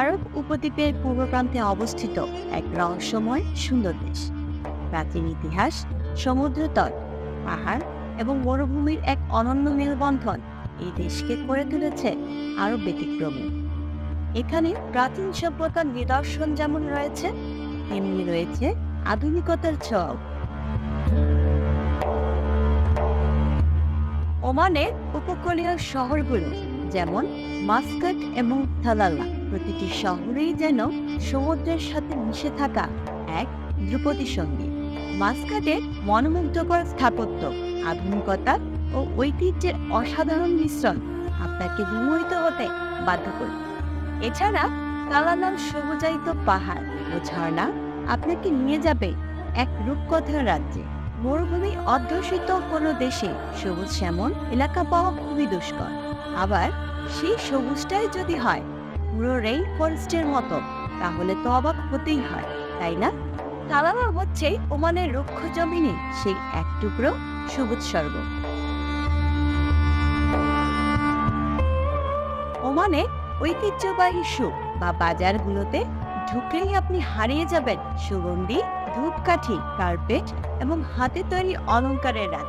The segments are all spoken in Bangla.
আরব উপদ্বীপের পূর্ব প্রান্তে অবস্থিত এক রহস্যময় সুন্দর দেশ। প্রাচীন ইতিহাস, সমুদ্রতট, পাহাড় এবং মরুভূমির এক অনন্য মেলবন্ধন এই দেশকে করে তুলেছে আরো ব্যতিক্রমী। এখানে প্রাচীন সভ্যতার নিদর্শন যেমন রয়েছে, তেমনি রয়েছে আধুনিকতার ছোঁয়াও। ওমানের উপকূলীয় শহরগুলো যেমন মাস্কাট এবং থালালা, প্রতিটি শহরেই যেন সমুদ্রের সাথে মিশে থাকা এক ধ্রুপদী সঙ্গী। মাস্কাটের মনোমুগ্ধকর স্থাপত্য, আধুনিকতা ও ঐতিহ্যের অসাধারণ মিশ্রণ আপনাকে বিমোহিত হতে বাধ্য করবে। এছাড়া কালানাম সবুজায়িত পাহাড় ও ঝর্ণা আপনাকে নিয়ে যাবে এক রূপকথার রাজ্যে। মরুভূমি অধ্যুষিত কোনো দেশে সবুজ শ্যামল এলাকা পাওয়া খুবই দুষ্কর। আবার সেই সবুজটাই যদি হয় পুরো রেইন ফরেস্টের মতো, তাহলে তো অবাক হতেই হয়, তাই না? কালানাম হচ্ছে ওমানের রুক্ষ জমিনে সেই এক টুকরো সবুজ স্বর্গ। ওমানে ঐতিহ্যবাহী সুক বা বাজারগুলোতে ঢুকলেই আপনি হারিয়ে যাবেন সুগন্ধি ধূপকাঠি, কার্পেট এবং হাতে তৈরি অলংকারের রাত।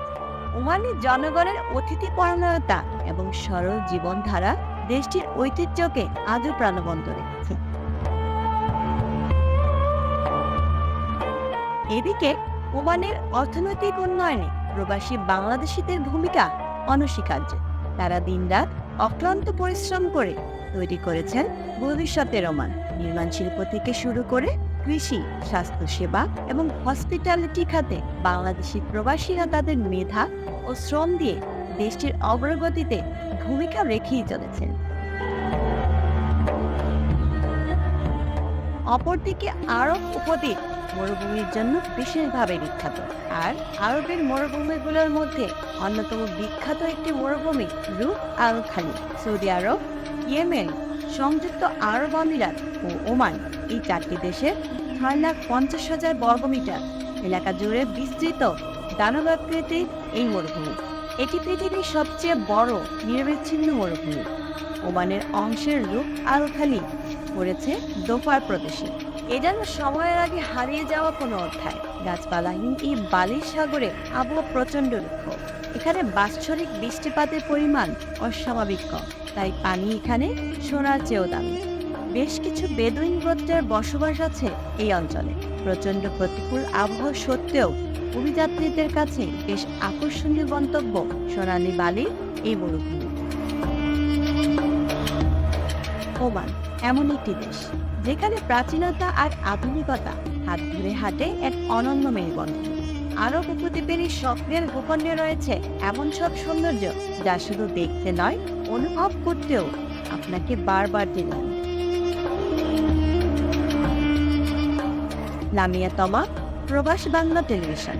ওমানের জনগণের অতিথিপরায়ণতা এবং সরল জীবনধারা দেশটির ঐতিহ্যকে আজও প্রাণবন্ত রেখেছে। এদিকে ওমানের অর্থনৈতিক উন্নয়নে প্রবাসী বাংলাদেশিদের ভূমিকা অনস্বীকার্য। তারা দিনরাত অক্লান্ত পরিশ্রম করে তৈরি করেছেন ভবিষ্যতের ওমান। নির্মাণ শিল্প থেকে শুরু করে কৃষি, স্বাস্থ্যসেবা এবং হসপিটালিটি খাতে বাংলাদেশি প্রবাসীরা তাদের মেধা ও শ্রম দিয়ে দেশটির অগ্রগতিতে ভূমিকা রেখেই চলেছেন। অপরদিকে আরব উপদ্বীপ মরুভূমির জন্য বিশেষভাবে বিখ্যাত। আর আরবের মরুভূমিগুলোর মধ্যে অন্যতম বিখ্যাত একটি মরুভূমি রুহ আল খালি। সৌদি আরব, ইয়েমেন, সংযুক্ত আরব আমিরাত ও ওমান, এই চারটি দেশের 6,50,000 বর্গমিটার এলাকা জুড়ে বিস্তৃত দানবাকৃতির এই মরুভূমি। এটি পৃথিবীর সবচেয়ে বড় নিরবিচ্ছিন্ন মরুভূমি। ওমানের অংশের রুহ আল খালি পড়েছে দোফার প্রদেশে। এ যেন সময়ের আগে হারিয়ে যাওয়া কোনো অধ্যায়। গাছপালাহীন এই বালির সাগরে আবহাওয়া প্রচণ্ড রুক্ষ। এখানে বাৎসরিক বৃষ্টিপাতের পরিমাণ অস্বাভাবিক কম, তাই পানি এখানে সোনার চেয়েও দামি। বেশ কিছু বেদুইন গোত্রের বসবাস আছে এই অঞ্চলে। প্রচণ্ড প্রতিকূল আবহাওয়া সত্ত্বেও অভিযাত্রীদের কাছে বেশ আকর্ষণীয় গন্তব্য সোনালী বালির এই মরুভূমি। ওমান এমন একটি দেশ যেখানে প্রাচীনতা আর আধুনিকতা হাত ধরে হাঁটে এক অনন্য মেলবন্ধন। আরব উপদ্বীপের এই স্বপ্নের গোপনে রয়েছে এমন সব সৌন্দর্য যা শুধু দেখতে নয়, অনুভব করতেও আপনাকে বারবার টেনে আনবে। লামিয়া তমা, প্রবাস বাংলা টেলিভিশন।